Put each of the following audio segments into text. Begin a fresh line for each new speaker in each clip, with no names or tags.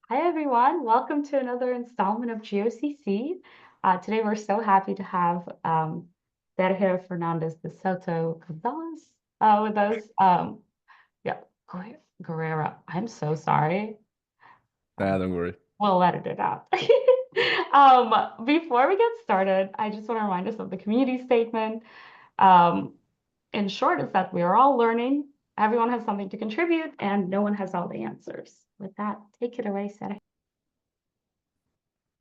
Hi, everyone. Welcome to another installment of GOCC. Today, we're so happy to have Sergio Fernandez de Soto Gonzalez with us. Yeah, Guerrero. I'm so sorry.
Nah, don't worry.
We'll edit it out. Before we get started, I just want to remind us of the community statement. Um, in short, is that we are all learning. Everyone has something to contribute, and no one has all the answers. With that, take it away, Sergio.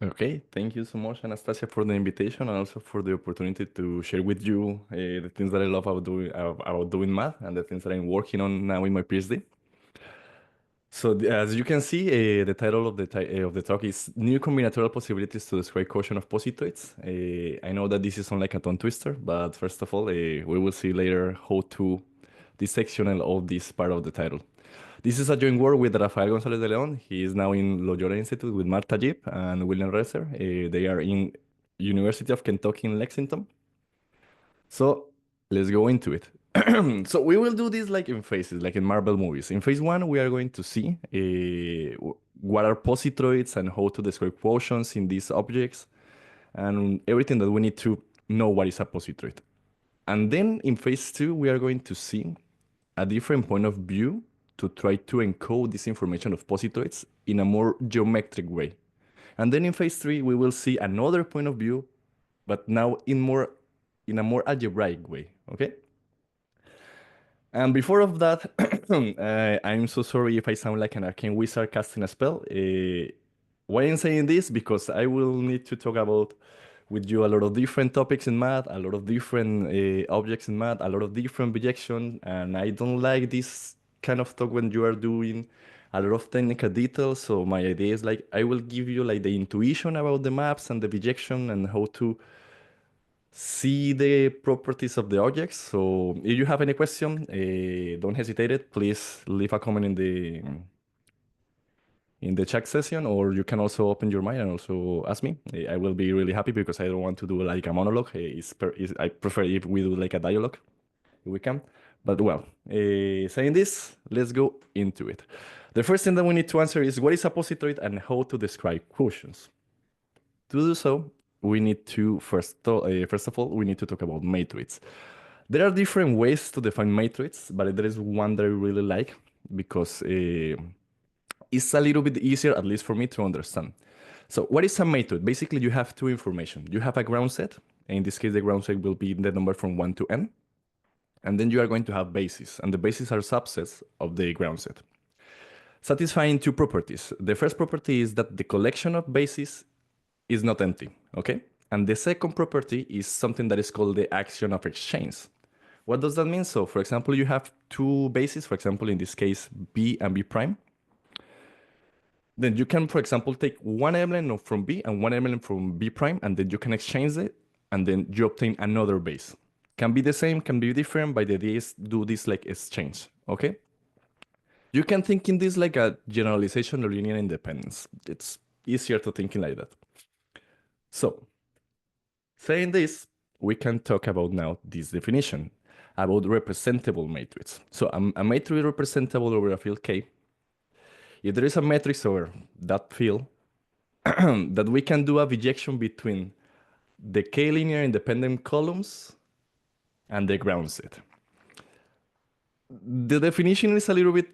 Okay, thank you so much, Anastasia, for the invitation and also for the opportunity to share with you the things that I love about doing math and the things that I'm working on now in my PhD. So, as you can see, the title of the talk is "New Combinatorial Possibilities to Describe Quotient of Positroids." I know that this is on like a tongue twister, but first of all, we will see later how to dissection all this part of the title. This is a joint work with Rafael González de León. He is now in Loyola Institute with Mark Tajib and William Reser. They are in University of Kentucky in Lexington. So let's go into it. So we will do this like in phases, like in Marvel movies. In phase one, we are going to see what are positroids and how to describe quotients in these objects and everything that we need to know what is a positroid. And then in phase two, we are going to see a different point of view to try to encode this information of positroids in a more geometric way. And then in phase three, we will see another point of view, but now in a more algebraic way. Okay. And before of that, I'm so sorry if I sound like an arcane wizard casting a spell. Why I'm saying this? Because I will need to talk about with you a lot of different topics in math, a lot of different objects in math, a lot of different projection, and I don't like this kind of talk when you are doing a lot of technical details. So my idea is like I will give you like the intuition about the maps and the projection and how to see the properties of the objects. So if you have any question, don't hesitate it. Please leave a comment in the chat session, or you can also open your mind and also ask me. I will be really happy because I don't want to do like a monologue. I prefer if we do like a dialogue, if we can. But well, saying this, let's go into it. The first thing that we need to answer is what is a positroid and how to describe quotients. To do so, we need to first of all, we need to talk about matroids. There are different ways to define matroids, but there is one that I really like because it's a little bit easier, at least for me, to understand. So what is a matroid? Basically, you have two information. You have a ground set. In this case, the ground set will be the number from 1 to n. And then you are going to have bases, and the bases are subsets of the ground set. Satisfying two properties. The first property is that the collection of bases is not empty, okay? And the second property is something that is called the action of exchange. What does that mean? So, for example, you have two bases, for example, in this case, B and B prime. Then you can, for example, take one element from B and one element from B prime, and then you can exchange it, and then you obtain another base. Can be the same, can be different, but the idea is do this like exchange, okay? You can think in this like a generalization of linear independence. It's easier to think in like that. So, saying this, we can talk about now this definition about representable matrix. So a matrix representable over a field K. If there is a matrix over that field, that we can do a projection between the K-linear independent columns and the ground set. The definition is a little bit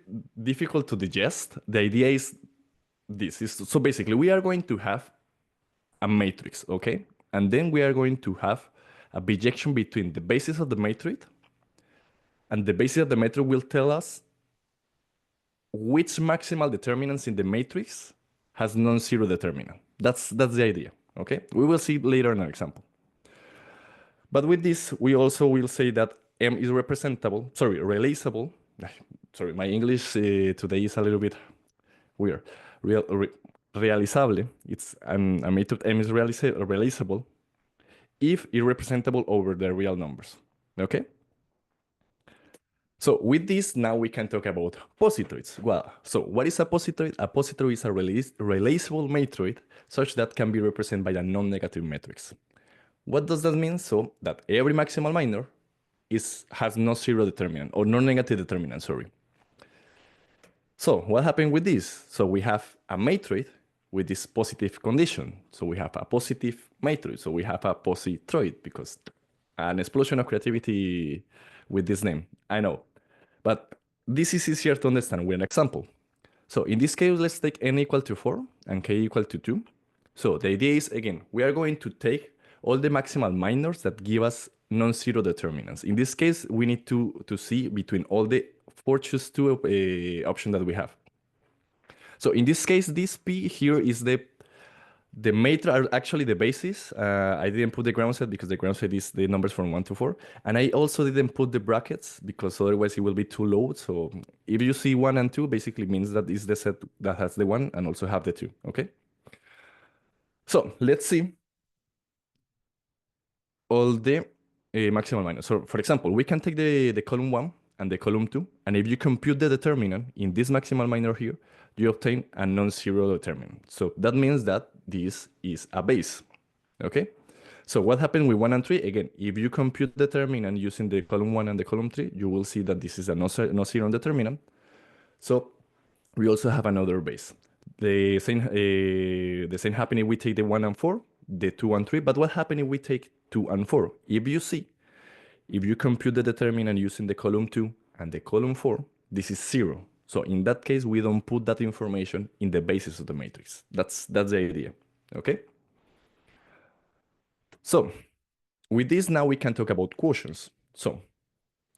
difficult to digest. The idea is this. So basically, we are going to have a matrix, okay? And then we are going to have a projection between the basis of the matrix, and the basis of the matrix will tell us which maximal determinants in the matrix has non-zero determinant. That's the idea, okay? We will see later in an example. But with this, we also will say that M is realizable. Sorry, my English today is a little bit weird. Realizable, it's a method M is realizable if irrepresentable over the real numbers. Okay? So with this, now we can talk about positroids. Well, so what is a positroid? A positroid is a realizable matroid such that can be represented by a non-negative matrix. What does that mean? So that every maximal minor has no zero determinant or non-negative determinant, sorry. So what happened with this? So we have a matrix with this positive condition. So we have a positive matrix. So we have a positroid because an explosion of creativity with this name. I know. But this is easier to understand with an example. So in this case, let's take n equal to 4 and k equal to 2. So the idea is, again, we are going to take all the maximal minors that give us non-zero determinants. In this case, we need to see between all the 4 choose 2 option that we have. So in this case, this P here is the matrix are actually the basis. I didn't put the ground set because the ground set is the numbers from 1 to 4. And I also didn't put the brackets because otherwise it will be too low. So if you see 1 and 2, basically means that is the set that has the 1 and also have the 2, okay? So let's see all the maximal minors. So for example, we can take the column 1 and the column 2, and if you compute the determinant in this maximal minor here, you obtain a non-zero determinant. So that means that this is a base, okay? So what happened with 1 and 3? Again, if you compute the determinant using the column 1 and the column 3, you will see that this is a non-zero determinant. So we also have another base. The same happen if we take the 1 and 4, the 2 and 3, but what happens if we take 2 and 4? If you see, if you compute the determinant using the column 2 and the column 4, this is 0. So in that case, we don't put that information in the basis of the matrix. That's the idea, okay? So with this, now we can talk about quotients. So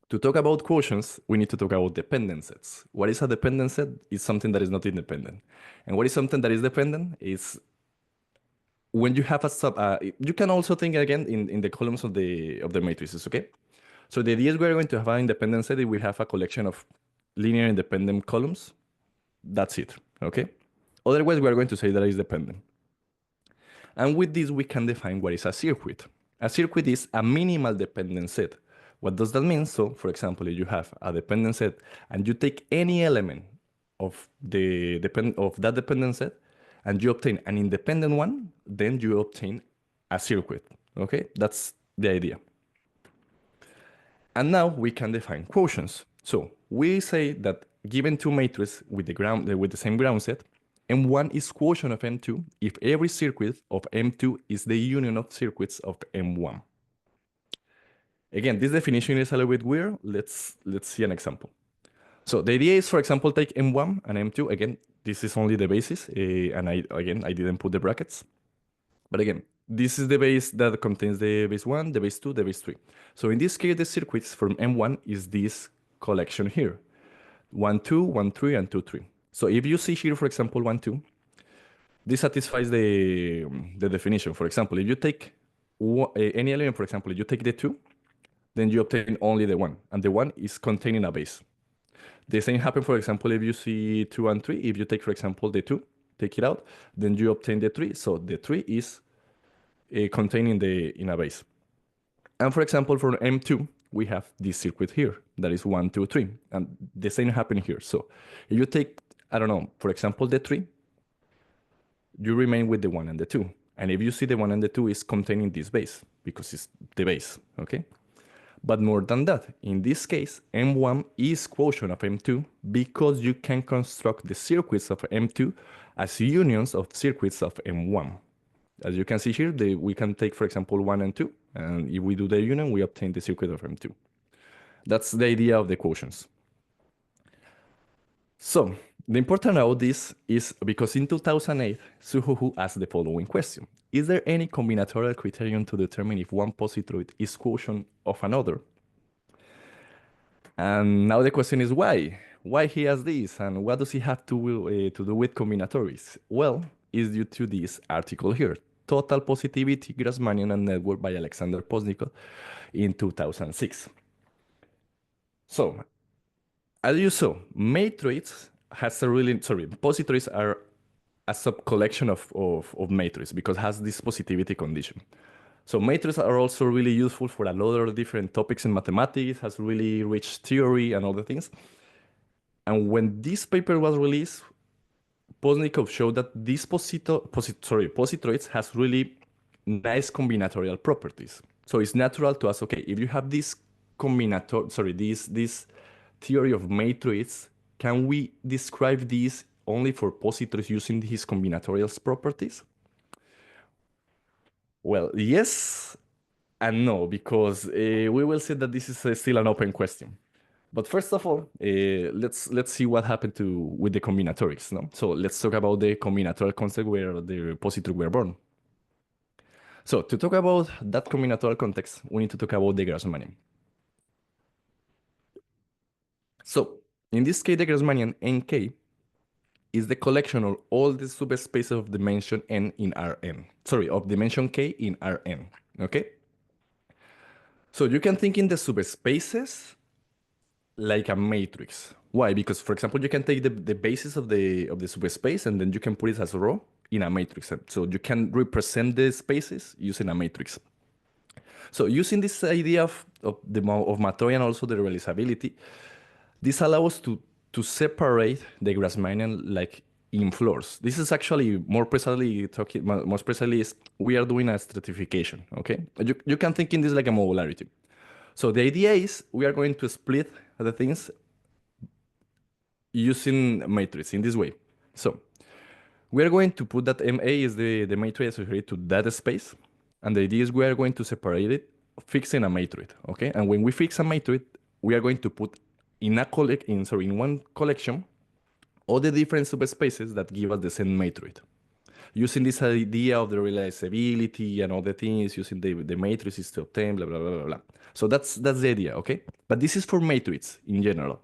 to talk about quotients, we need to talk about dependent sets. What is a dependent set? It's something that is not independent. And what is something that is dependent? Is when you have a sub, you can also think again in the columns of the matrices, okay? So the idea is we're going to have an independent set if we have a collection of linear independent columns. That's it, okay? Otherwise, we are going to say that it's dependent. And with this, we can define what is a circuit. A circuit is a minimal dependent set. What does that mean? So, for example, if you have a dependent set and you take any element of that dependent set and you obtain an independent one, then you obtain a circuit. Okay, that's the idea. And now we can define quotients. So we say that given two matrices with the same ground set, M1 is quotient of M2 if every circuit of M2 is the union of circuits of M1. Again, this definition is a little bit weird. Let's see an example. So the idea is, for example, take M1 and M2. Again, this is only the basis, and I didn't put the brackets. But again, this is the base that contains the base 1, the base 2, the base 3. So in this case, the circuits from M1 is this collection here. 1, 2, 1, 3, and 2, 3. So if you see here, for example, 1, 2, this satisfies the definition. For example, if you take any element, for example, if you take the 2, then you obtain only the 1, and the 1 is containing a base. The same happens, for example, if you see 2 and 3. If you take, for example, the 2, take it out, then you obtain the 3. So the 3 is containing in a base. And for example, for M2, we have this circuit here that is 1, 2, 3. And the same happens here. So if you take, I don't know, for example, the 3, you remain with the 1 and the 2. And if you see the 1 and the 2 is containing this base, because it's the base, okay? But more than that, in this case, M1 is quotient of M2 because you can construct the circuits of M2 as unions of circuits of M1. As you can see here, we can take, for example, 1 and 2, and if we do the union, we obtain the circuit of M2. That's the idea of the quotients. So, the important about this is because in 2008, Suho Ho asked the following question. Is there any combinatorial criterion to determine if one positroid is quotient of another? And now the question is why? Why he asked this, and what does he have to do with combinatories? Well, it's due to this article here, Total Positivity, Grassmannian and Network by Alexander Postnikov in 2006. So, as you saw, matrices has a really, positroids are a sub-collection of matrices because it has this positivity condition. So matrices are also really useful for a lot of different topics in mathematics, has really rich theory and other things. And when this paper was released, Postnikov showed that these positroids has really nice combinatorial properties. So it's natural to ask, okay, if you have this this theory of matrices, can we describe this only for positors using his combinatorial properties? Well, yes and no, because we will see that this is still an open question. But first of all, let's see what happened with the combinatorics. No, so let's talk about the combinatorial concept where the positors were born. So to talk about that combinatorial context, we need to talk about the Grassmannian. So in this case, the Grassmannian NK is the collection of all the subspaces of dimension n in Rn. Sorry, of dimension k in Rn. Okay. So you can think in the subspaces like a matrix. Why? Because, for example, you can take the basis of the subspace and then you can put it as a row in a matrix. So you can represent the spaces using a matrix. So using this idea of matroid and also the realizability, this allows us to separate the Grassmannian like in floors. This is actually more precisely talking, most precisely is we are doing a stratification. Okay, you can think in this like a modularity. So the idea is we are going to split the things using matrix in this way. So we are going to put that MA is the matrix associated to that space. And the idea is we are going to separate it, fixing a matrix, okay? And when we fix a matrix, we are going to put in one collection all the different subspaces that give us the same matrix. Using this idea of the realizability and all the things, using the matrices to obtain, blah, blah, blah, blah, blah. So that's the idea, okay? But this is for matrix in general.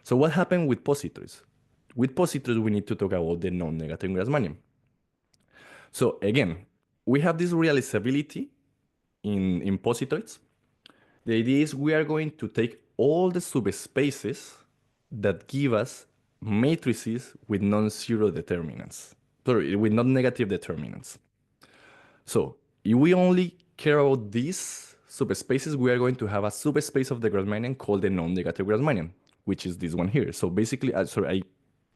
So what happened with positors? With positors, we need to talk about the non-negative Grassmannian. So again, we have this realizability in positoids. The idea is we are going to take all the subspaces that give us matrices with non-zero determinants. Sorry, with non-negative determinants. So if we only care about these subspaces, we are going to have a subspace of the Grassmannian called the non-negative Grassmannian, which is this one here. So basically, sorry, I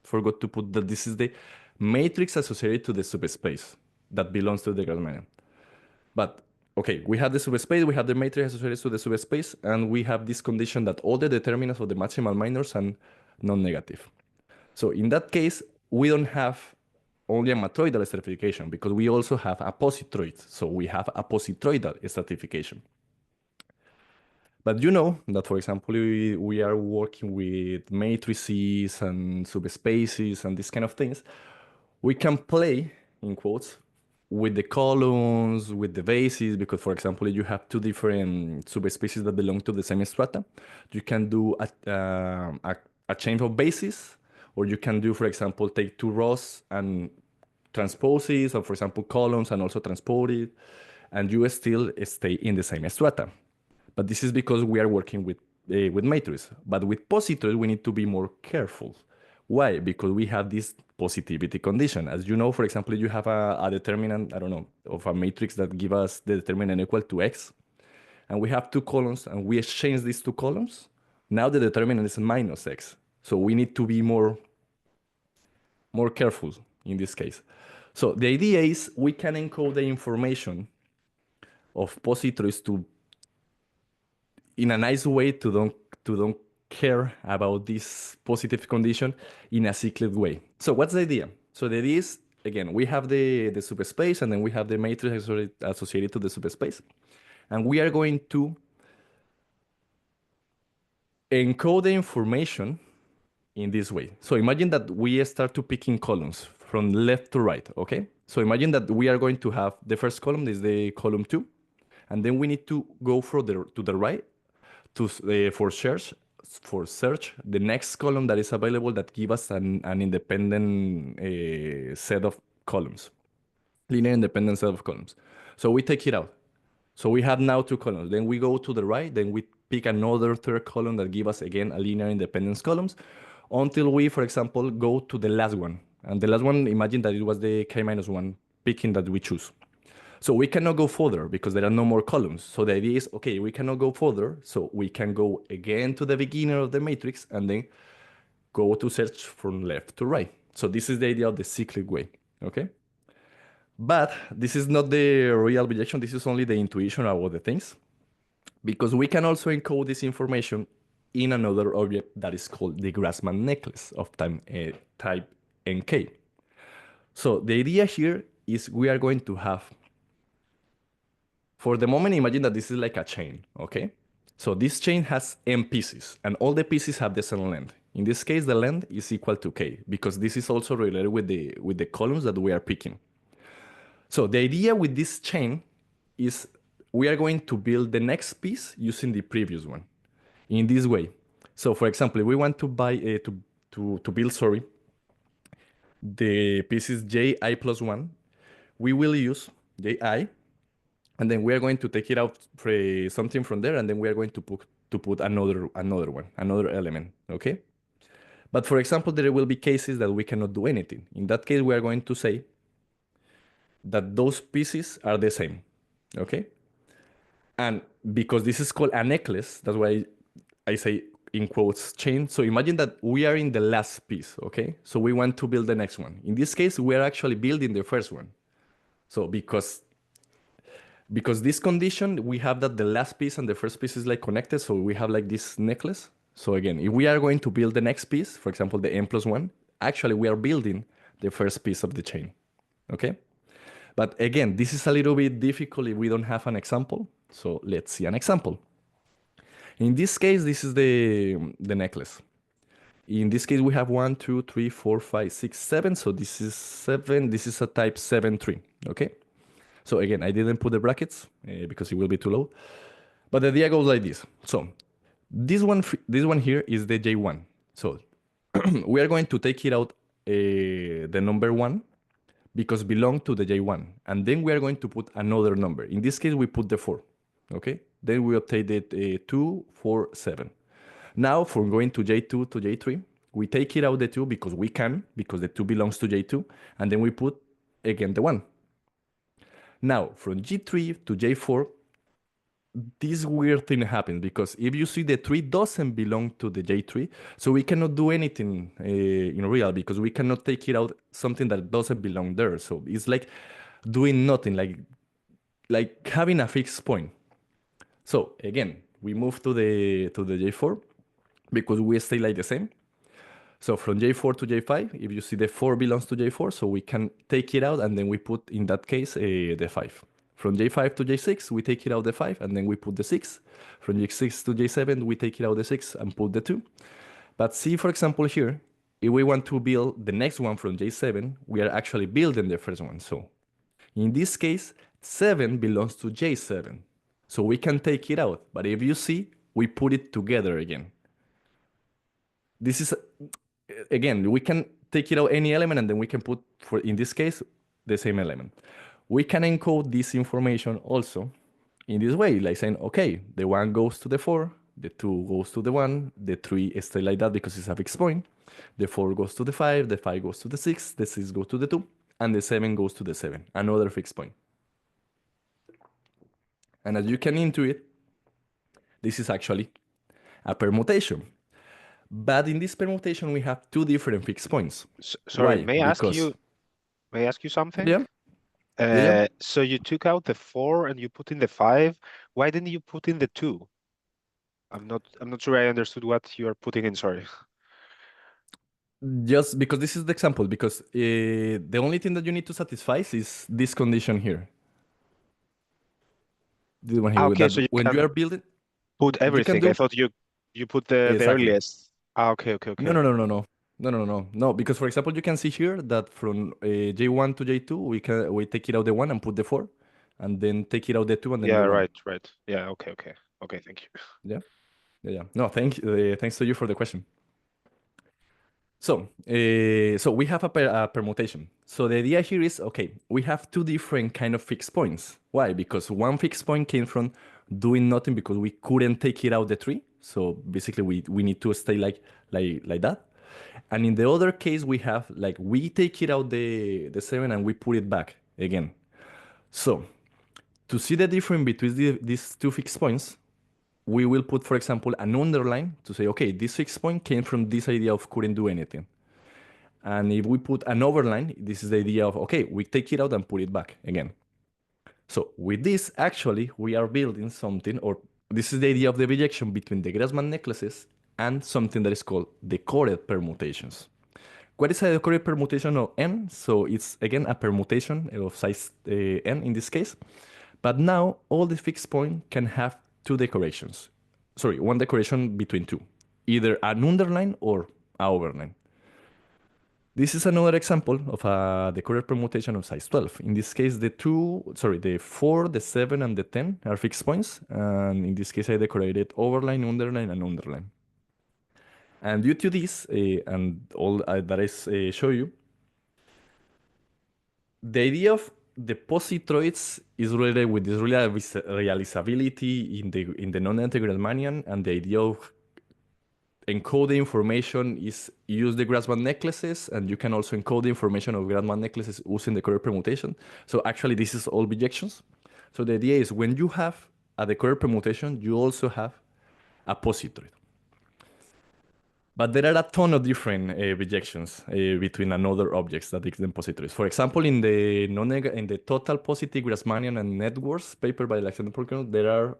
forgot to put that this is the matrix associated to the subspace that belongs to the Grassmannian. But okay, we have the subspace, we have the matrix associated to the subspace, and we have this condition that all the determinants of the maximal minors are non-negative. So in that case, we don't have only a matroidal stratification because we also have a positroid. So we have a positroidal stratification. But you know that, for example, we are working with matrices and subspaces and these kind of things. We can play, in quotes, with the columns, with the bases, because, for example, if you have two different subspaces that belong to the same strata, you can do a change of bases, or you can do, for example, take two rows and transpose it, or, for example, columns and also transpose it, and you still stay in the same strata. But this is because we are working with matrices. But with positors, we need to be more careful. Why? Because we have this positivity condition. As you know, for example, you have a determinant, I don't know, of a matrix that give us the determinant equal to x, and we have two columns, and we exchange these two columns. Now the determinant is minus x. So we need to be more careful in this case. So the idea is we can encode the information of positors in a nice way to don't care about this positive condition in a cyclic way. So what's the idea? So the idea is, again, we have the subspace and then we have the matrix associated to the subspace. And we are going to encode the information in this way. So imagine that we start to picking columns from left to right, okay? So imagine that we are going to have the first column is the column 2, and then we need to go to the right for search the next column that is available that give us an independent set of columns, linear independent set of columns. So we take it out. So we have now two columns. Then we go to the right. Then we pick another third column that give us again a linear independence columns until we, for example, go to the last one. And the last one, imagine that it was the k-1 picking that we choose. So we cannot go further because there are no more columns. So the idea is, okay, we cannot go further. So we can go again to the beginning of the matrix and then go to search from left to right. So this is the idea of the cyclic way, okay? But this is not the real projection. This is only the intuition about the things, because we can also encode this information in another object that is called the Grassmann necklace of type NK. So the idea here is we are going to have, for the moment, imagine that this is like a chain, okay? So this chain has n pieces, and all the pieces have the same length. In this case, the length is equal to k, because this is also related with the columns that we are picking. So the idea with this chain is we are going to build the next piece using the previous one in this way. So for example, if we want to buy to build, sorry, the pieces ji plus 1, we will use ji, and then we are going to take it out something from there, and then we are going to put another one, another element, okay? But for example, there will be cases that we cannot do anything. In that case, we are going to say that those pieces are the same, okay? And because this is called a necklace, that's why I say in quotes chain. So imagine that we are in the last piece, okay? So we want to build the next one. In this case, we are actually building the first one. So because this condition, we have that the last piece and the first piece is like connected. So we have like this necklace. So again, if we are going to build the next piece, for example, the n plus 1, actually we are building the first piece of the chain, okay? But again, this is a little bit difficult if we don't have an example. So let's see an example. In this case, this is the necklace. In this case, we have 1, 2, 3, 4, 5, 6, 7. So this is 7. This is a type 7, 3. Okay. So again, I didn't put the brackets because it will be too low. But the idea goes like this. So this one here is the J1. So we are going to take it out the number 1 because belong to the J1. And then we are going to put another number. In this case, we put the 4. Okay. Then we obtain it 2, 4, 7. Now, from going to J2 to J3, we take it out the 2 because we can, because the 2 belongs to J2, and then we put again the 1. Now, from G3 to J4, this weird thing happens because if you see the 3 doesn't belong to the J3, so we cannot do anything in real because we cannot take it out something that doesn't belong there. So it's like doing nothing, like having a fixed point. So again, we move to the J4 because we stay like the same. So from J4 to J5, if you see the 4 belongs to J4, so we can take it out and then we put, in that case, the 5. From J5 to J6, we take it out the 5 and then we put the 6. From J6 to J7, we take it out the 6 and put the 2. But see, for example, here, if we want to build the next one from J7, we are actually building the first one. So in this case, 7 belongs to J7. So we can take it out. But if you see, we put it together again. This is, again, we can take it out any element and then we can put, for in this case, the same element. We can encode this information also in this way, like saying, okay, the 1 goes to the 4, the 2 goes to the 1, the 3 stays like that because it's a fixed point, the 4 goes to the 5 goes to the 6 goes to the 2, and the 7 goes to the 7, another fixed point. And as you can intuit, this is actually a permutation. But in this permutation, we have 2 different fixed points.
Sorry,
Why?
may I ask
Because
you something?
yeah, yeah.
So you took out the 4 and you put in the 5. Why didn't you put in the 2? I'm not sure I understood what you are putting in, sorry.
Just because this is the example, because the only thing that you need to satisfy is this condition here. This one here,
Okay,
that
so you
when
can
you are building,
put
you can
everything.
do
I thought you put the
exactly.
earliest. Okay.
No. Because for example, you can see here that from J1 to J2, we take it out the 1 and put the 4, and then take it out the 2 and then
Yeah,
the 1.
right. Yeah, okay. Thank you.
Yeah. No, thanks to you for the question. So we have a permutation. So the idea here is, okay, we have 2 different kind of fixed points. Why? Because one fixed point came from doing nothing because we couldn't take it out the 3. So basically we need to stay like that. And in the other case, we have like we take it out the 7 and we put it back again. So to see the difference between these 2 fixed points, we will put, for example, an underline to say, okay, this fixed point came from this idea of couldn't do anything. And if we put an overline, this is the idea of, okay, we take it out and put it back again. So with this, actually, we are building something, or this is the idea of the bijection between the Grassmann necklaces and something that is called decorated permutations. What is a decorated permutation of n? So it's again a permutation of size n in this case. But now all the fixed point can have two decorations. Sorry, one decoration between two, either an underline or an overline. This is another example of a decorated permutation of size 12. In this case, the 4, the 7, and the 10 are fixed points. And in this case, I decorated overline, underline, and underline. And due to this, and all that I show you, the idea of the positroids is related with this realizability in the non-integral Riemannian, and the idea of encode the information is use the Grassmann necklaces, and you can also encode the information of Grassmann necklaces using the correct permutation. So actually, this is all bijections. So the idea is when you have a decorated permutation, you also have a positroid. But there are a ton of different bijections between another objects that exist in positroids. For example, in the total positive Grassmannian and networks paper by Alexander Porkino, there are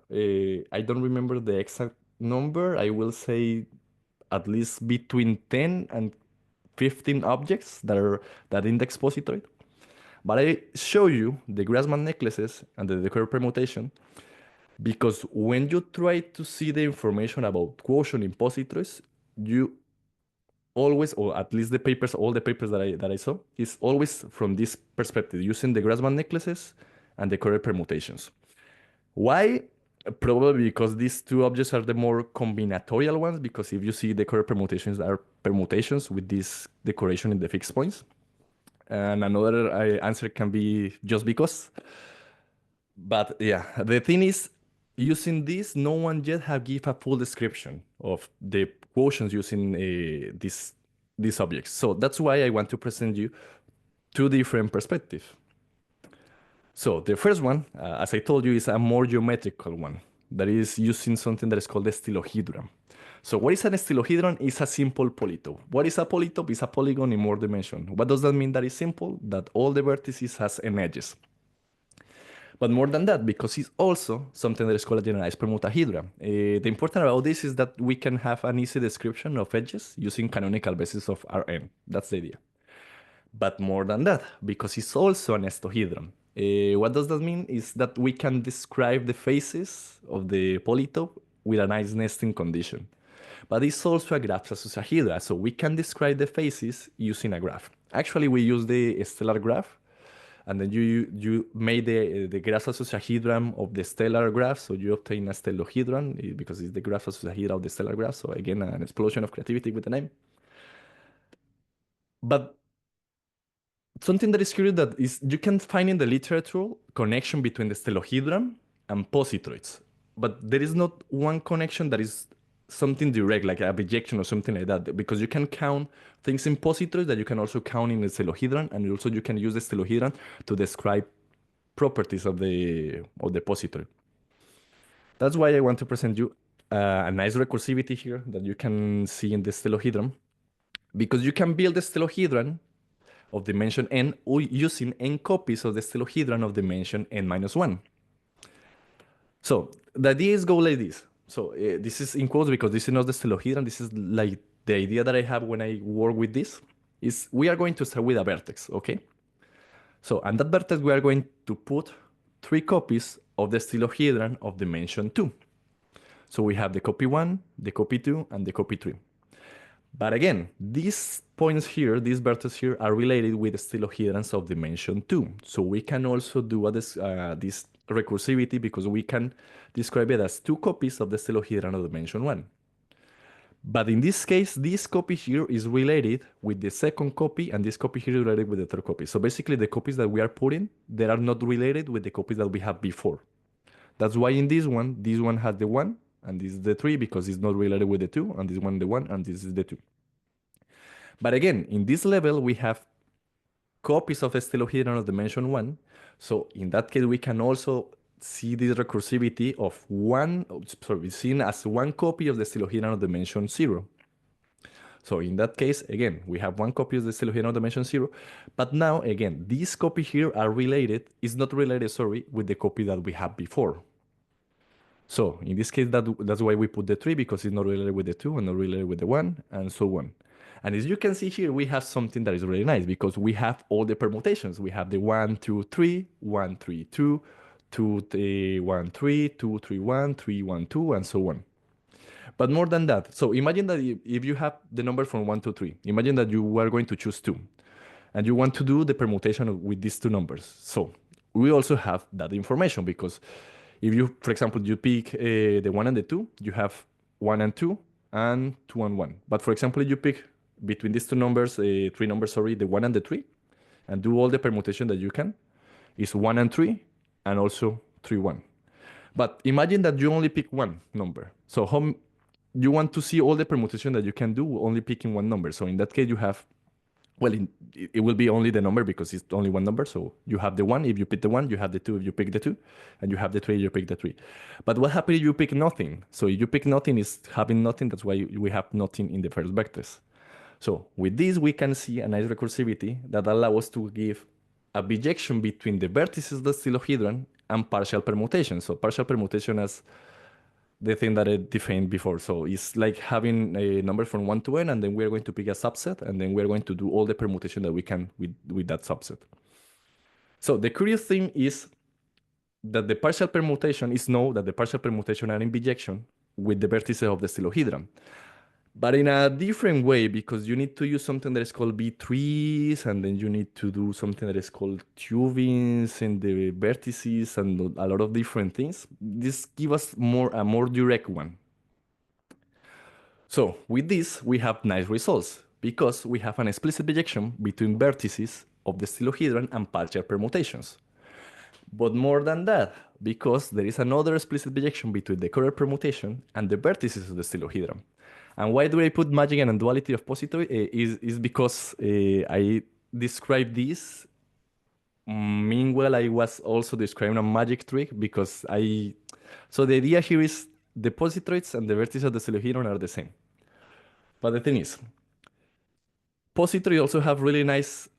I don't remember the exact number. I will say at least between 10 and 15 objects that index positroid. But I show you the Grassmann necklaces and the decorated permutation because when you try to see the information about quotient in positroids, you always, or at least all the papers that I saw, is always from this perspective, using the Grassmann necklaces and the correct permutations. Why? Probably because these two objects are the more combinatorial ones, because if you see the correct permutations are permutations with this decoration in the fixed points. And another answer can be just because. But yeah, the thing is, using this, no one yet have give a full description of the quotients using these objects. So that's why I want to present you two different perspectives. So the first one, as I told you, is a more geometrical one that is using something that is called the stylohedron. So what is an stylohedron? It's a simple polytope. What is a polytope? It's a polygon in more dimension. What does that mean that is simple? That all the vertices has n edges. But more than that, because it's also something that is called a generalized permutahedra. The important about this is that we can have an easy description of edges using canonical basis of Rn. That's the idea. But more than that, because it's also an estohedron. What does that mean? Is that we can describe the faces of the polytope with a nice nesting condition. But it's also a graph associahedra, so we can describe the faces using a graph. Actually, we use the stellar graph, and then you made the graph associahedron of the stellar graph, so you obtain a stellohedron because it's the graph associahedra of the stellar graph. So again, an explosion of creativity with the name. But something that is curious that is you can find in the literature connection between the stellohedron and positroids, but there is not one connection that is something direct, like a bijection or something like that, because you can count things in positroids that you can also count in the stellohedron, and also you can use the stellohedron to describe properties of the positroid. That's why I want to present you a nice recursivity here that you can see in the stellohedron, because you can build the stellohedron of dimension n using n copies of the stellohedron of dimension n minus 1. So the idea is go like this. So this is in quotes because this is not the stellohedron. This is like the idea that I have when I work with this is we are going to start with a vertex, okay? So and that vertex we are going to put 3 copies of the stellohedron of dimension 2. So we have the copy 1, the copy 2, and the copy 3. But again, these points here, these vertices here, are related with the stellohedrons of dimension 2. So we can also do this recursivity because we can describe it as 2 copies of the stellohedron of dimension 1. But in this case, this copy here is related with the second copy, and this copy here is related with the third copy. So basically, the copies that we are putting, they are not related with the copies that we have before. That's why in this one has the 1, and this is the 3 because it's not related with the 2, and this one the 1, and this is the 2. But again, in this level, we have copies of the stellohedron of dimension 1. So in that case, we can also see this recursivity of seen as 1 copy of the stellohedron of dimension 0. So in that case, again, we have 1 copy of the stellohedron of dimension 0. But now, again, these copies here are related, is not related, sorry, with the copy that we have before. So in this case, that's why we put the 3, because it's not related with the 2 and not related with the 1, and so on. And as you can see here, we have something that is really nice because we have all the permutations. We have the 1, 2, 3, 1, 3, 2, 2, 3, 1, 3, 2, 3, 1, 3, 1, 2, and so on. But more than that, so imagine that if you have the number from 1 to 3, imagine that you are going to choose 2, and you want to do the permutation with these two numbers. So we also have that information because if you, for example, you pick the 1 and the 2, you have 1 and 2 and 2 and 1. But for example, if you pick between these two numbers, 3 numbers, sorry, the 1 and the 3, and do all the permutation that you can, is 1 and 3 and also 3, 1. But imagine that you only pick one number. So how you want to see all the permutation that you can do only picking one number. So in that case, you have, well, it will be only the number because it's only one number. So you have the 1 if you pick the 1, you have the 2 if you pick the 2, and you have the 3 if you pick the 3. But what happens if you pick nothing? So if you pick nothing, is having nothing. That's why we have nothing in the first vectors. So with this, we can see a nice recursivity that allows us to give a bijection between the vertices of the stylohedron and partial permutation. So partial permutation as the thing that I defined before. So it's like having a number from 1 to n, and then we're going to pick a subset, and then we're going to do all the permutation that we can with that subset. So the curious thing is that the partial permutation is known that the partial permutation are in bijection with the vertices of the stylohedron. But in a different way, because you need to use something that is called B-trees, and then you need to do something that is called tubings in the vertices, and a lot of different things. This gives us a more direct one. So with this, we have nice results, because we have an explicit bijection between vertices of the stylohedron and partial permutations. But more than that, because there is another explicit bijection between the correct permutation and the vertices of the stylohedron. And why do I put magic and duality of Positroid? Is because I described this. Meanwhile, I was also describing a magic trick because so the idea here is the Positroids and the vertices of the stylohedron are the same. But the thing is, Positroids also have really nice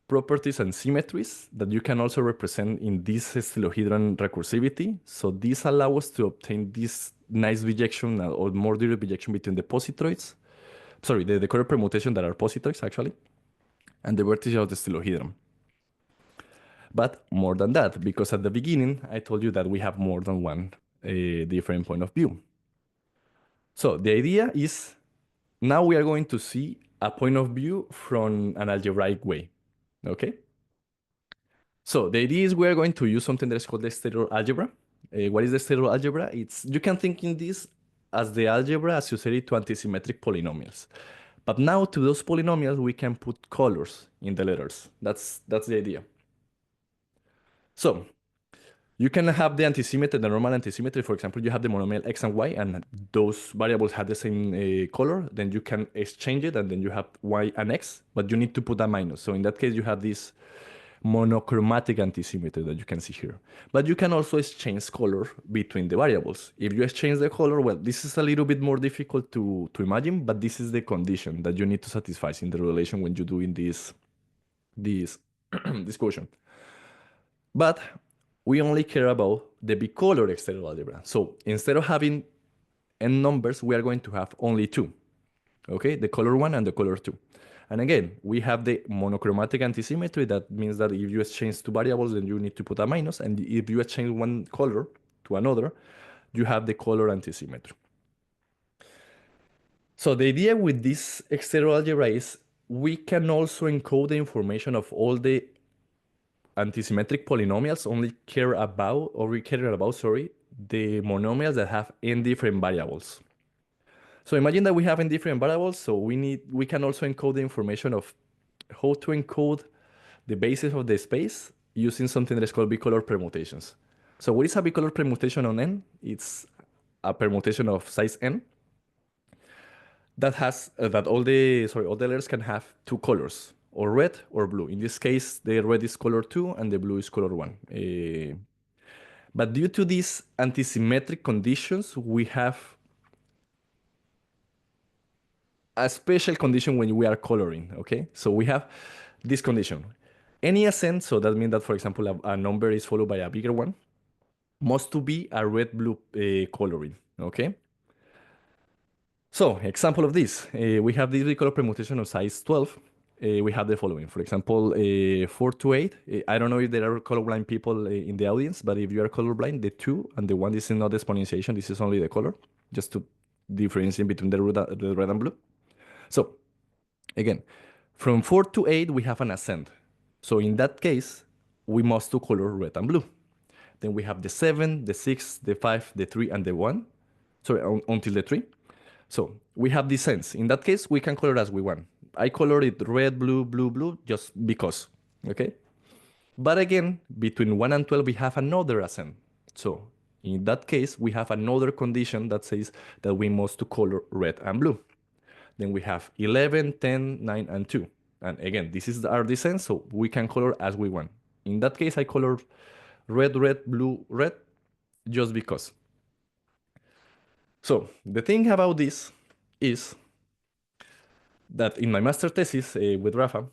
properties and symmetries that you can also represent in this stylohedron recursivity. So this allows us to obtain this nice bijection or more direct bijection between the positroids, sorry, the correct permutation that are positroids actually, and the vertices of the stylohedron. But more than that, because at the beginning I told you that we have more than one different point of view. So the idea is now we are going to see a point of view from an algebraic way. Okay? So the idea is we are going to use something that is called the stereo algebra. What is the stereo algebra? You can think in this as the algebra associated to antisymmetric polynomials. But now to those polynomials, we can put colors in the letters. That's the idea. So you can have the antisymmetry, the normal antisymmetry. For example, you have the monomial x and y, and those variables have the same color. Then you can exchange it, and then you have y and x, but you need to put a minus. So in that case, you have this monochromatic antisymmetry that you can see here. But you can also exchange color between the variables. If you exchange the color, well, this is a little bit more difficult to imagine, but this is the condition that you need to satisfy in the relation when you're doing this quotient. But we only care about the bicolor external algebra. So instead of having n numbers, we are going to have only 2. Okay, the color 1 and the color 2. And again, we have the monochromatic antisymmetry. That means that if you exchange two variables, then you need to put a minus. And if you exchange one color to another, you have the color antisymmetry. So the idea with this external algebra is we can also encode the information of all the antisymmetric polynomials, we care about, the monomials that have n different variables. So imagine that we have n different variables, so we can also encode the information of how to encode the basis of the space using something that is called bicolor permutations. So what is a bicolor permutation on n? It's a permutation of size n that has that all the letters can have two colors, or red or blue. In this case, the red is color 2 and the blue is color 1. But due to these antisymmetric conditions, we have a special condition when we are coloring, okay? So we have this condition. Any ascent, so that means that, for example, a number is followed by a bigger one. must to be a red-blue coloring, okay? So, example of this, we have this bicolor permutation of size 12. We have the following, for example, 4 to 8. I don't know if there are colorblind people in the audience, but if you are colorblind, the 2 and the 1, this is not the exponentiation, this is only the color, just to differentiate between the red and blue. So, again, from 4 to 8, we have an ascent. So in that case, we must to color red and blue. Then we have the 7, the 6, the 5, the 3, and the 1. Sorry, until the 3. So we have descents. In that case, we can color as we want. I color it red, blue, blue, blue, just because, okay? But again, between 1 and 12, we have another ascent. So in that case, we have another condition that says that we must to color red and blue. Then we have 11, 10, 9, and 2. And again, this is our descent, so we can color as we want. In that case, I color red, red, blue, red, just because. So the thing about this is that in my master thesis with Rafa,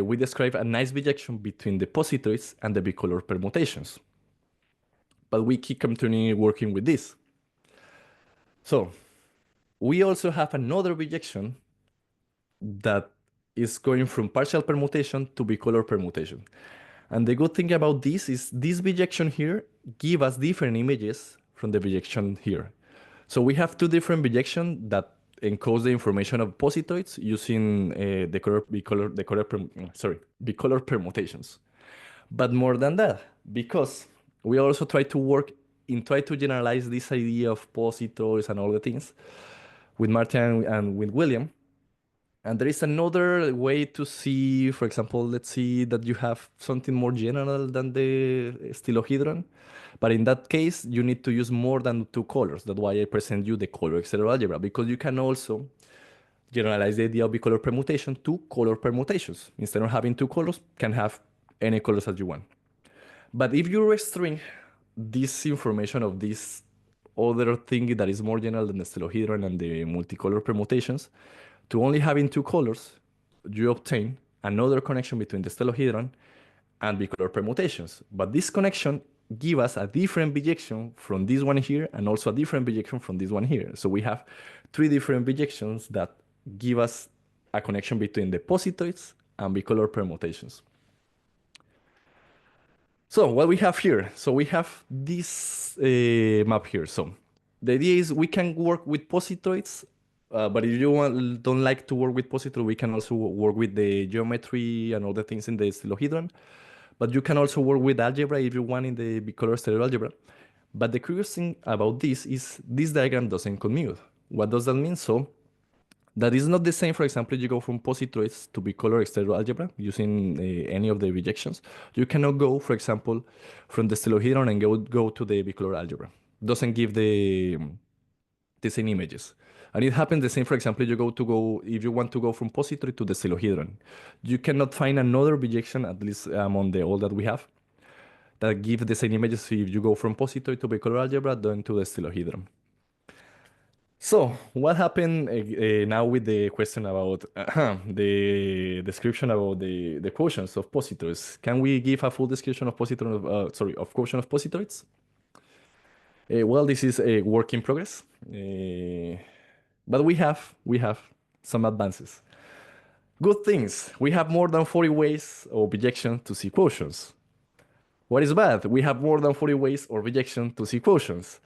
we describe a nice bijection between the positroids and the bicolor permutations. But we keep continuing working with this. So we also have another bijection that is going from partial permutation to bicolor permutation. And the good thing about this is this bijection here give us different images from the bijection here. So we have two different bijections that encodes the information of positoids using bicolor permutations. But more than that, because we also try to generalize this idea of positoids and all the things with Martin and with William. And there is another way to see, for example, let's see that you have something more general than the stylohedron. But in that case, you need to use more than two colors. That's why I present you the color exterior algebra, because you can also generalize the idea of bicolor permutation to color permutations. Instead of having two colors, can have any colors that you want. But if you restring this information of this other thing that is more general than the stylohedron and the multicolor permutations, to only having two colors, you obtain another connection between the stylohedron and bicolor permutations. But this connection gives us a different bijection from this one here and also a different bijection from this one here. So we have three different bijections that give us a connection between the positoids and bicolor permutations. So what we have here, so we have this map here. So the idea is we can work with positoids, but if you don't like to work with positoids, we can also work with the geometry and all the things in the stylohedron. But you can also work with algebra if you want in the bicolor stereo algebra. But the curious thing about this is this diagram doesn't commute. What does that mean? So that is not the same, for example, if you go from positoids to bicolor exterior algebra using any of the bijections. You cannot go, for example, from the stylohedron and go to the bicolor algebra. Doesn't give the same images. And it happens the same, for example, if you want to go from positoid to the stylohedron. You cannot find another bijection, at least among all that we have, that give the same images if you go from positoid to bicolor algebra than to the stylohedron. So what happened now with the question about the description about the quotients of positoids? Can we give a full description of of quotient of positoids? Well, this is a work in progress, but we have some advances. Good things. We have more than 40 ways of bijection to see quotients. What is bad? We have more than 40 ways of bijection to see quotients.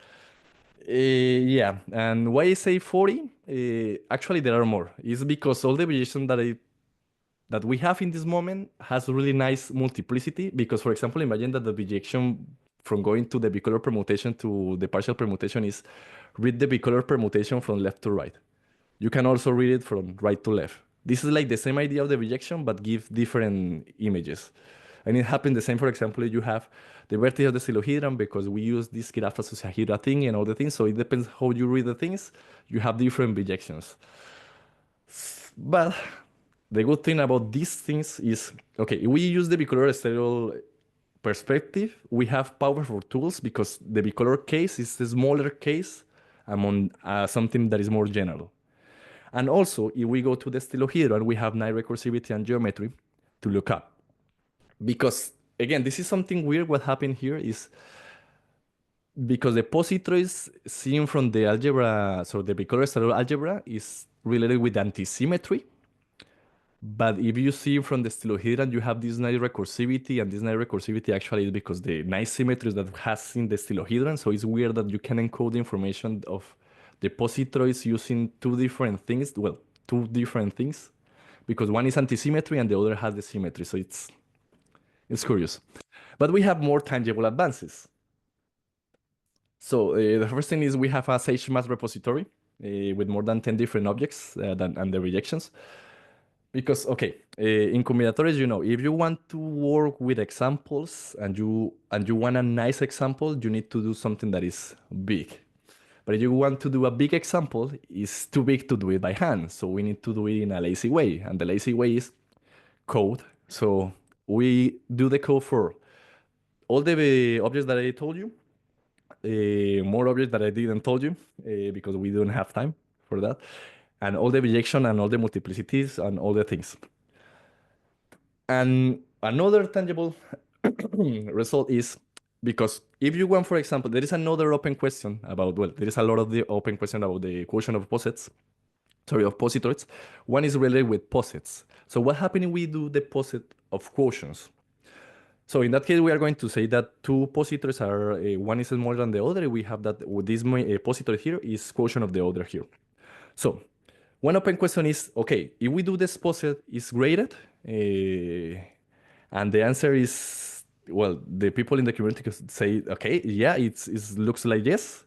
Yeah, and why I say 40? Actually, there are more. It's because all the bijection that we have in this moment has really nice multiplicity. Because, for example, imagine that the bijection from going to the bicolor permutation to the partial permutation is read the bicolor permutation from left to right. You can also read it from right to left. This is like the same idea of the bijection, but give different images. And it happens the same, for example, if you have the vertex of the stylohedron, because we use this graph associahedra thing and all the things. So it depends how you read the things. You have different bijections. But the good thing about these things is, okay, if we use the bicolor stereo perspective, we have powerful tools because the bicolor case is the smaller case among something that is more general. And also, if we go to the stylohedron, we have nice recursivity and geometry to look up. Because, again, this is something weird. What happened here is because the positroids seen from the algebra, so the bicolored algebra is related with antisymmetry. But if you see from the stylohedron, you have this nice recursivity, and this nice recursivity actually is because the nice symmetries that has in the stylohedron. So it's weird that you can encode the information of the positroids using two different things. Well, two different things, because one is antisymmetry and the other has the symmetry. So it's curious. But we have more tangible advances. So the first thing is we have a Sage math repository with more than 10 different objects and the rejections. Because, okay, in combinatorics, if you want to work with examples and you want a nice example, you need to do something that is big. But if you want to do a big example, it's too big to do it by hand. So we need to do it in a lazy way. And the lazy way is code. So we do the code for all the objects that I told you, more objects that I didn't told you, because we don't have time for that, and all the bijection and all the multiplicities and all the things. And another tangible result is because if you want, for example, there is another open question about, well, there is a lot of the open question about the quotient of posets, sorry, of positoids. One is related with posets. So what happens if we do the poset of quotients? So in that case, we are going to say that two positoids are, one is smaller than the other. We have that this positoid here is quotient of the other here. So one open question is, okay, if we do this poset is graded, and the answer is, well, the people in the community could say, okay, yeah, it looks like yes.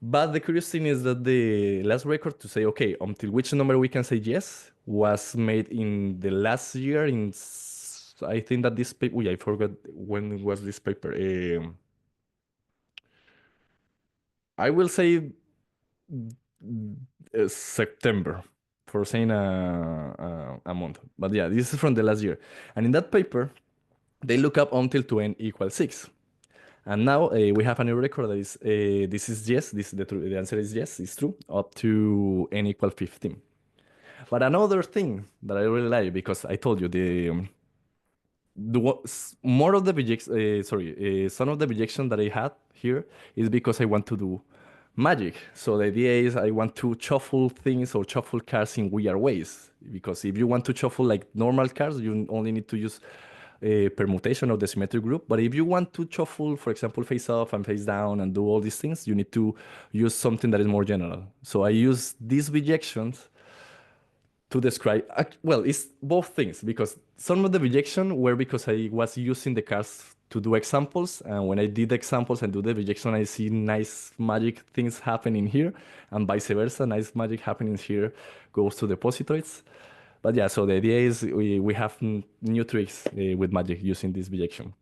But the curious thing is that the last record to say, okay, until which number we can say yes, was made in the last year I think that this paper, I forgot when was this paper. I will say September for saying a month. But yeah, this is from the last year. And in that paper, they look up until to n equals 6. And now we have a new record that is, this is yes, the answer is yes, it's true, up to n equals 15. But another thing that I really like, because I told you more of the some of the rejection that I had here is because I want to do magic. So the idea is I want to shuffle things or shuffle cards in weird ways. Because if you want to shuffle like normal cards, you only need to use a permutation of the symmetric group. But if you want to shuffle, for example, face up and face down and do all these things, you need to use something that is more general. So I use these rejections to describe, well, it's both things, because some of the rejection were because I was using the cards to do examples, and when I did examples and do the rejection, I see nice magic things happening here, and vice versa, nice magic happening here goes to the positroids. But yeah, so the idea is we have new tricks with magic using this rejection.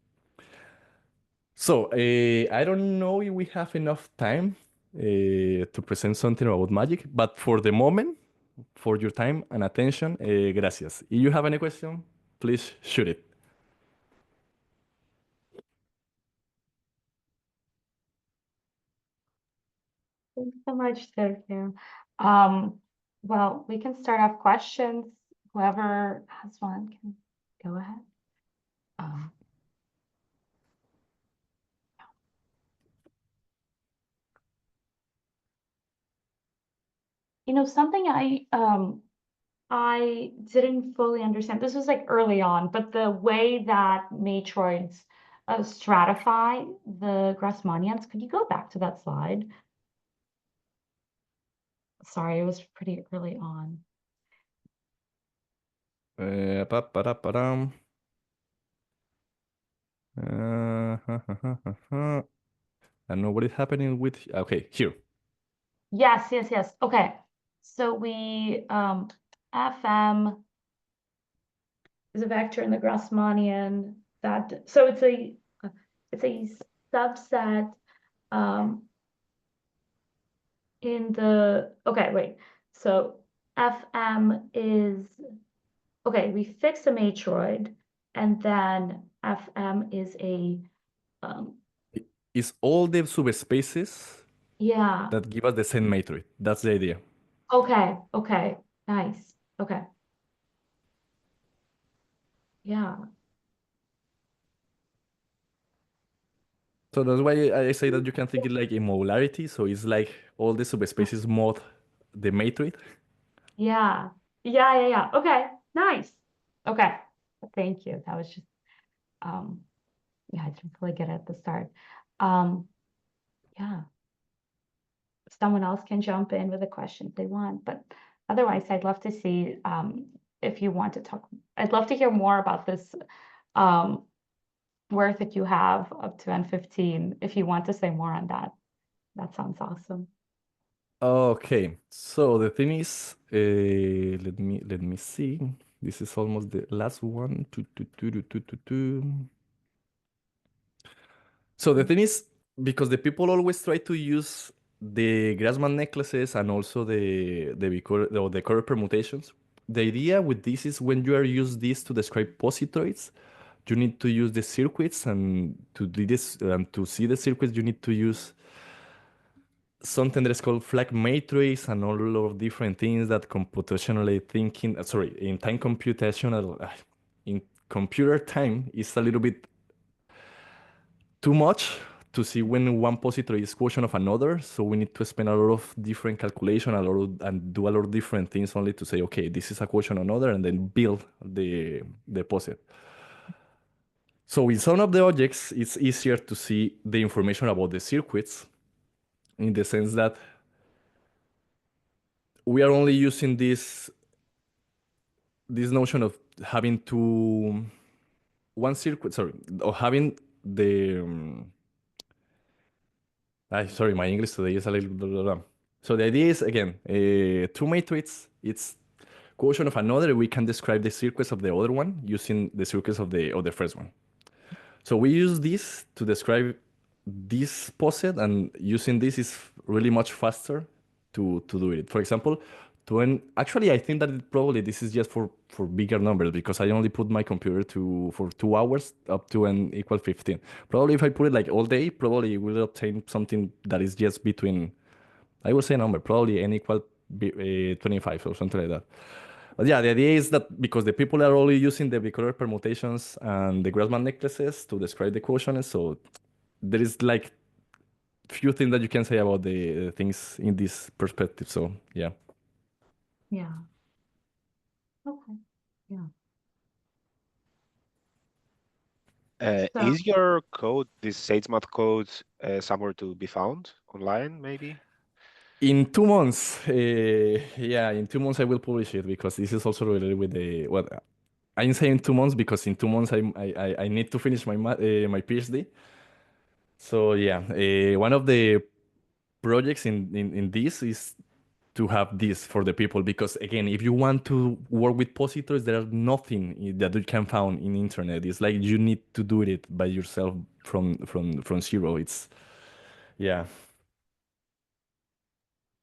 So I don't know if we have enough time to present something about magic, but for the moment, for your time and attention, gracias. If you have any question, please shoot it.
Thanks so much, Sergio. Well, we can start off questions. Whoever has one can go ahead. Something I didn't fully understand. This was like early on, but the way that matroids stratify the Grassmannians, could you go back to that slide? Sorry, it was pretty early on.
Pa-pa-da-pa-dam. I know what is happening with, okay, here.
Yes. Okay. So we FM is a vector in the Grassmannian so it's a subset in the, okay, wait. So FM is, okay, we fix a matroid, and then FM is a
It's all the subspaces
yeah.
that give us the same matrix. That's the idea.
Okay, nice. Okay. Yeah.
So that's why I say that you can think it like in modularity. So it's like all the subspaces mod the matrix.
Yeah. Yeah. Okay. Nice. Okay. Thank you. That was just yeah, I didn't really get it at the start. Yeah. Someone else can jump in with a question if they want, but otherwise I'd love to see if you want to talk. I'd love to hear more about this um work that you have up to N15. If you want to say more on that, that sounds awesome.
Okay, so the thing is, let me see. This is almost the last one. So the thing is, because the people always try to use the Grassmann necklaces and also the curve permutations. The idea with this is when you are use this to describe positroids, you need to use the circuits, and to do this and to see the circuits, you need to use something that is called flag matrix and all of different things that computationally thinking, sorry, in time computational, in computer time is a little bit too much to see when one positor is quotient of another. So we need to spend a lot of different calculation, and do a lot of different things only to say, okay, this is a quotient of another, and then build the poset. So in some of the objects, it's easier to see the information about the circuits in the sense that we are only using this notion of having one circuit, sorry, or having the sorry, my English today is a little blah, blah, blah. So the idea is again, two matrix, it's quotient of another. We can describe the circuits of the other one using the circuits of the first one. So we use this to describe this poset, and using this is really much faster to do it. For example, actually I think that probably this is just for bigger numbers, because I only put my computer to for 2 hours up to n equal 15. Probably if I put it like all day, probably we'll obtain something that is just between, I will say a number, probably n equal 25 or something like that. But yeah, the idea is that because the people are only using the bicolor permutations and the Grassmann necklaces to describe the quotient, so there is like few things that you can say about the things in this perspective. So yeah.
Yeah. Okay. Yeah. So
Is your code, this SageMath code, somewhere to be found online, maybe?
In 2 months, yeah, in 2 months I will publish it, because this is also related with the, well, I'm saying 2 months because in 2 months I need to finish my PhD. So yeah, one of the projects in this is to have this for the people, because again, if you want to work with positors, there are nothing that you can find in internet. It's like you need to do it by yourself from zero. It's yeah.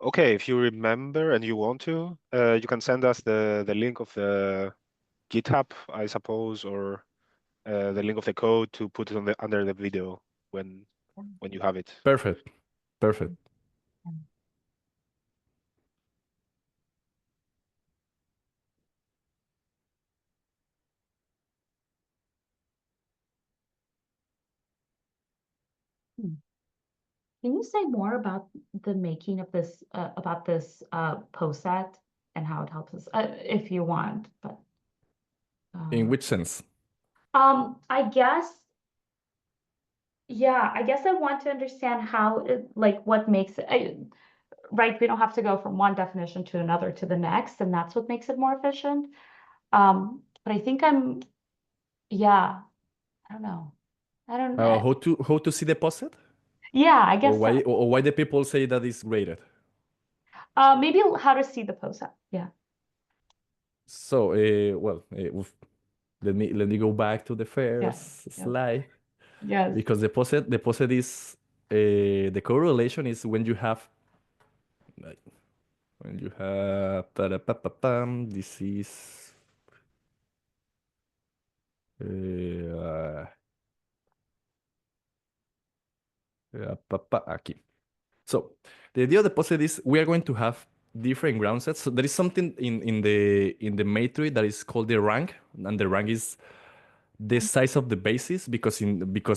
Okay, if you remember and you want to, you can send us the link of the GitHub, I suppose, or the link of the code to put it on the under the video when you have it.
Perfect. Perfect.
hmm. Can you say more about the making of this poset and how it helps us, if you want, but
In
uh,
which sense?
I guess, yeah, I guess I want to understand how it, like what makes it, right, we don't have to go from one definition to another to the next, and that's what makes it more efficient. But I think yeah, I don't know. I don't know.
How to see the poset?
Yeah, I
Or
guess so.
why the people say that it's graded?
Maybe how to see the poset. Yeah.
So well, let me go back to the
Yeah.
first
Yeah.
slide.
Yes.
Because the poset is the correlation is when you have like, this is uh, aquí. So the idea of the poset is we are going to have different ground sets. So there is something in the matrix that is called the rank, and the rank is the size of the bases, because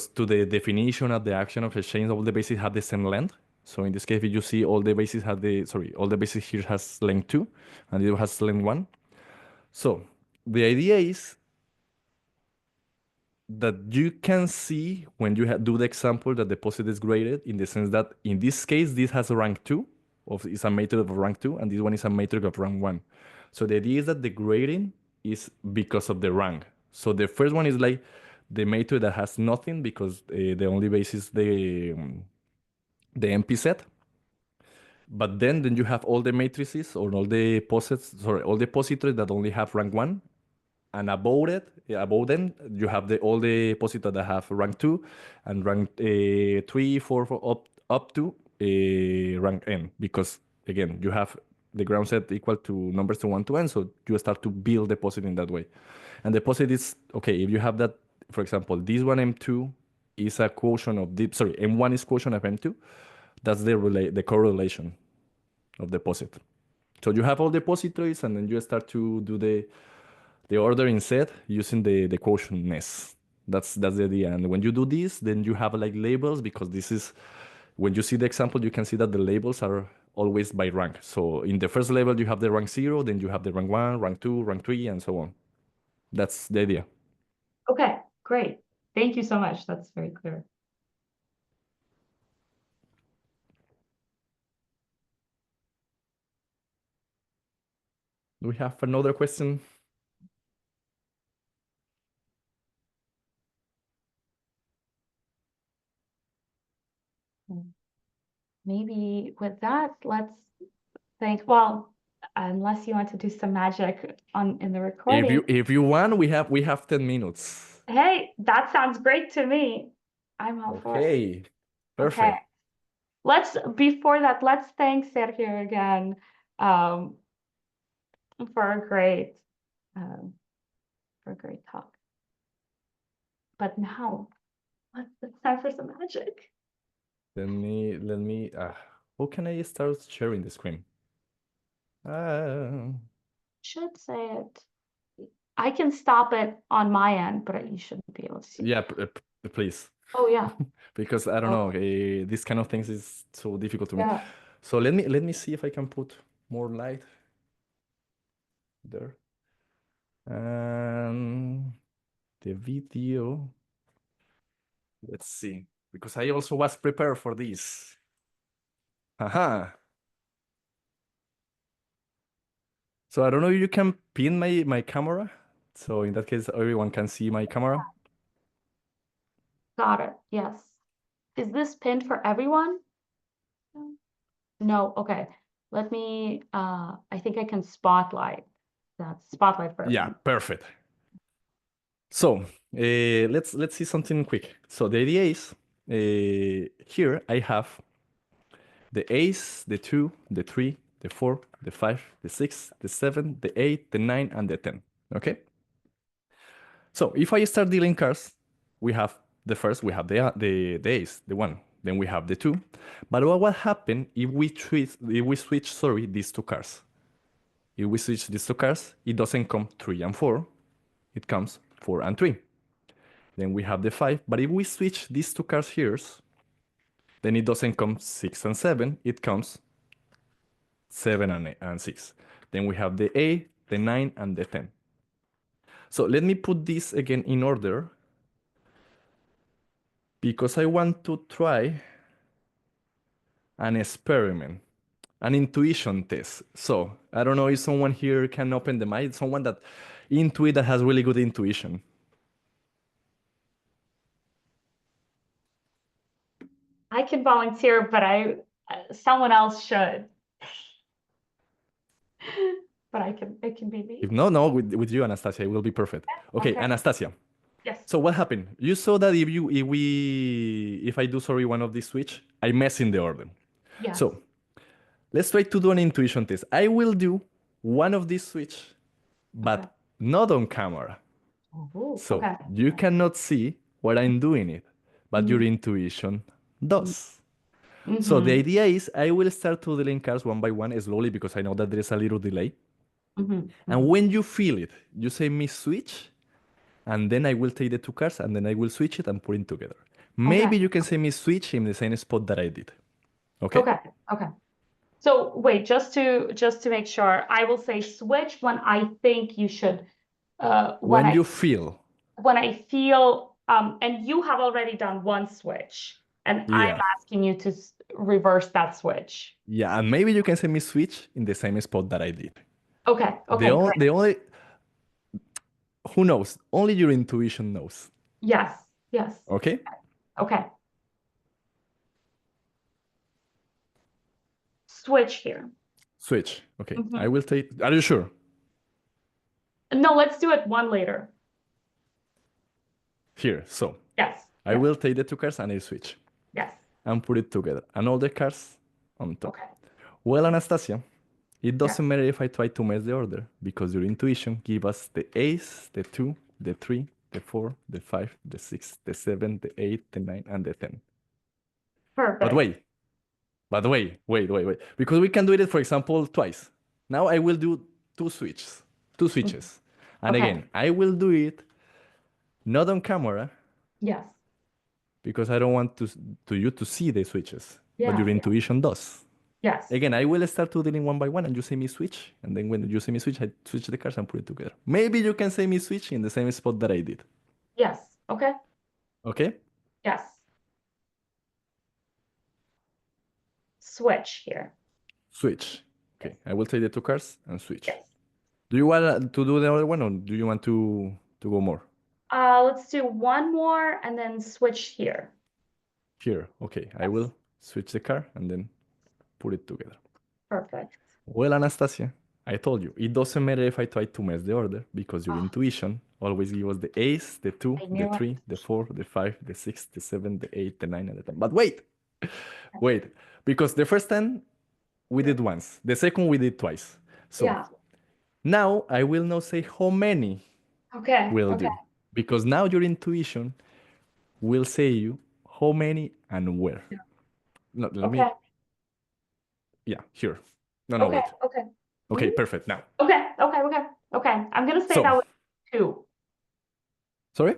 to the definition of the action of exchange, all the bases have the same length. So in this case, if you see all the bases have all the bases here has length 2, and it has length 1. So the idea is that you can see when you do the example that the poset is graded, in the sense that in this case, this has a rank 2, is a matrix of rank 2, and this one is a matrix of rank 1. So the idea is that the grading is because of the rank. So the first one is like the matrix that has nothing, because the only base is the MP set. But then you have all the matrices, or all the posets, sorry, all the positroids that only have rank 1. And above them, you have all the positors that have rank 2 and rank 3, 4, up to rank n. Because again, you have the ground set equal to numbers to 1 to n, so you start to build the poset in that way. And the poset is, okay, if you have that, for example, this one M2 is a quotient of M1 is quotient of M2. That's the correlation of the poset. So you have all the positroids, and then you start to do the order in set using the quotientness. That's the idea. And when you do this, then you have like labels, because this is, when you see the example, you can see that the labels are always by rank. So in the first level, you have the rank 0, then you have the rank 1, rank 2, rank 3, and so on. That's the idea.
Okay, great. Thank you so much. That's very clear.
Do we have another question?
Maybe with that, let's thank, well, unless you want to do some magic in the recording.
If you want, we have 10 minutes.
Hey, that sounds great to me. I'm all for it.
Okay, perfect.
Okay. Before that, let's thank Sergio again for a great talk. But now, it's time for some magic.
Let me, how can I start sharing the screen?
Should say it. I can stop it on my end, but you shouldn't be able to see.
Yeah, please.
Oh yeah.
Because I don't know, this kind of things is so difficult to me.
Yeah.
So let me see if I can put more light there. And the video. Let's see, because I also was prepared for this. Haha. So I don't know if you can pin my camera. So in that case, everyone can see my camera.
Got it. Yes. Is this pinned for everyone? No. Okay. Let me, I think I can spotlight. That's spotlight for
Yeah,
everyone.
perfect. So let's see something quick. So the idea is, here I have the A's, the 2, the 3, the 4, the 5, the 6, the 7, the 8, the 9, and the 10. Okay? So if I start dealing cards, we have the first, we have the A's, the 1. Then we have the 2. But what will happen if we switch these two cards? If we switch these two cards, it doesn't come 3 and 4. It comes 4 and 3. Then we have the 5. But if we switch these two cards here, then it doesn't come 6 and 7. It comes 7 and 6. Then we have the 8, the 9, and the 10. So let me put this again in order, because I want to try an experiment, an intuition test. So I don't know if someone here can open the mic, someone that has really good intuition.
I can volunteer, but someone else should. But it can be me.
If no, with you, Anastasia, it will be perfect. Okay, Anastasia.
Yes.
So what happened? You saw that if I do one of these switch, I mess in the order.
Yes.
So let's try to do an intuition test. I will do one of these switch, but not on camera.
Ooh,
so you cannot see what I'm doing it, but your intuition does. So the idea is I will start to dealing cards one by one slowly, because I know that there is a little delay. And when you feel it, you say me switch, and then I will take the two cards, and then I will switch it and put it together. Maybe you can say me switch in the same spot that I did. Okay?
Okay. Okay. So wait, just to make sure, I will say switch when I think you should,
When you feel.
when I feel, and you have already done one switch, and I'm
Yeah.
asking you to reverse that switch.
Yeah, and maybe you can say me switch in the same spot that I did.
Okay. Okay. Great.
The only, who knows? Only your intuition knows.
Yes. Yes.
Okay?
Okay. Switch here.
Switch. Okay.
Mhm.
I will take. Are you sure?
No, let's do it one later.
Here. So
Yes.
I
Yes.
will take the two cards and I switch
Yes.
and put it together. And all the cards on top.
Okay.
Well, Anastasia, it doesn't
Yeah.
matter if I try to mess the order because your intuition give us the ace, the 2, the 3, the 4, the 5, the 6, the 7, the 8, the 9, and the 10.
Perfect.
But wait. Because we can do it, for example, twice. Now I will do two switches. And
Okay.
again, I will do it not on camera
Yes.
because I don't want you to see the switches, but your
Yeah.
intuition does.
Yes.
Again, I will start to dealing one by one and you say me switch. And then when you say me switch, I switch the cards and put it together. Maybe you can say me switch in the same spot that I did.
Yes. Okay.
Okay?
Yes. Switch here.
Switch. Okay, I will take the two cards and switch.
Yes.
Do you want to do the other one or do you want to go more?
Let's do one more and then switch here.
Here, okay. I
Yes.
will switch the card and then put it together.
Perfect.
Well, Anastasia, I told you, it doesn't matter if I try to mess the order because your
Ah.
intuition always gives us the ace, the 2,
I
the
knew it.
3, the 4, the 5, the 6, the 7, the 8, the 9, and the 10. But wait, because the first time we did once, the second we did twice. So
Yeah.
now I will not say how many
Okay.
will
Okay.
do because now your intuition will say you how many and where. No, let me.
Okay.
Yeah, here. No,
Okay.
wait.
Okay.
Okay,
Mhm.
perfect. Now.
Okay. Okay. Okay. Okay. I'm gonna say
So,
that was 2.
sorry?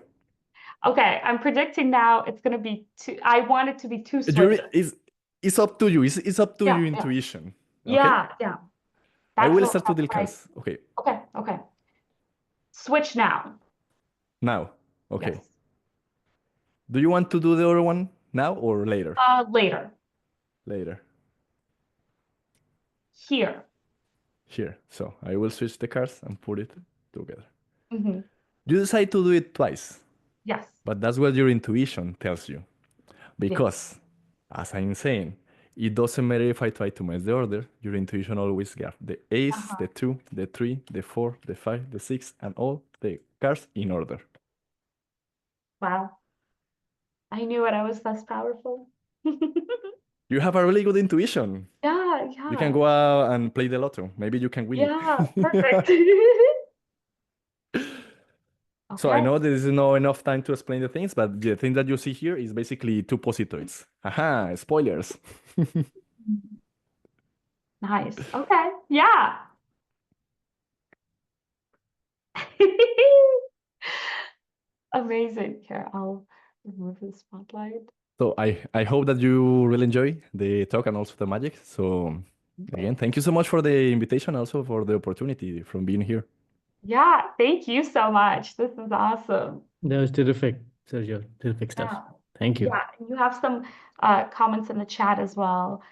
Okay. I'm predicting now it's gonna be 2. I want it to be 2
Jury
switches.
it's up to you. It's up to
Yeah.
your
Yeah.
intuition. Okay?
Yeah. Yeah.
I
That's
will
what
start to deal
that's
cards. Okay.
Okay. Okay. Switch now.
Now. Okay.
Yes.
Do you want to do the other one now or later?
Later.
Later.
Here.
Here. So I will switch the cards and put it together.
Mhm.
You decide to do it twice,
Yes.
but that's what your intuition tells you. Because, as I'm saying, it doesn't matter if I try to mess the order, your intuition always gets the ace, the 2, the 3, the 4, the 5, the 6, and all the cards in order.
Wow. I knew it. I was less powerful.
You have a really good intuition.
Yeah.
You can
Yeah.
go out and play the lotto. Maybe you can win
Yeah.
it.
Perfect.
So I
Okay.
know there is not enough time to explain the things, but the thing that you see here is basically two positoids. Haha, spoilers.
Nice. Okay. Yeah. Amazing. Here, I'll remove the spotlight.
So I hope that you really enjoy the talk and also the magic. So again, thank you so much for the invitation, also for the opportunity from being here.
Yeah, thank you so much. This is awesome.
That was terrific, Sergio. Terrific stuff.
Yeah.
Thank you.
Yeah, and you have some comments in the chat as well.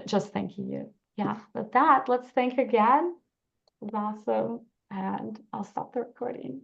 Just thanking you. Yeah, with that, let's thank again. It was awesome. And I'll stop the recording.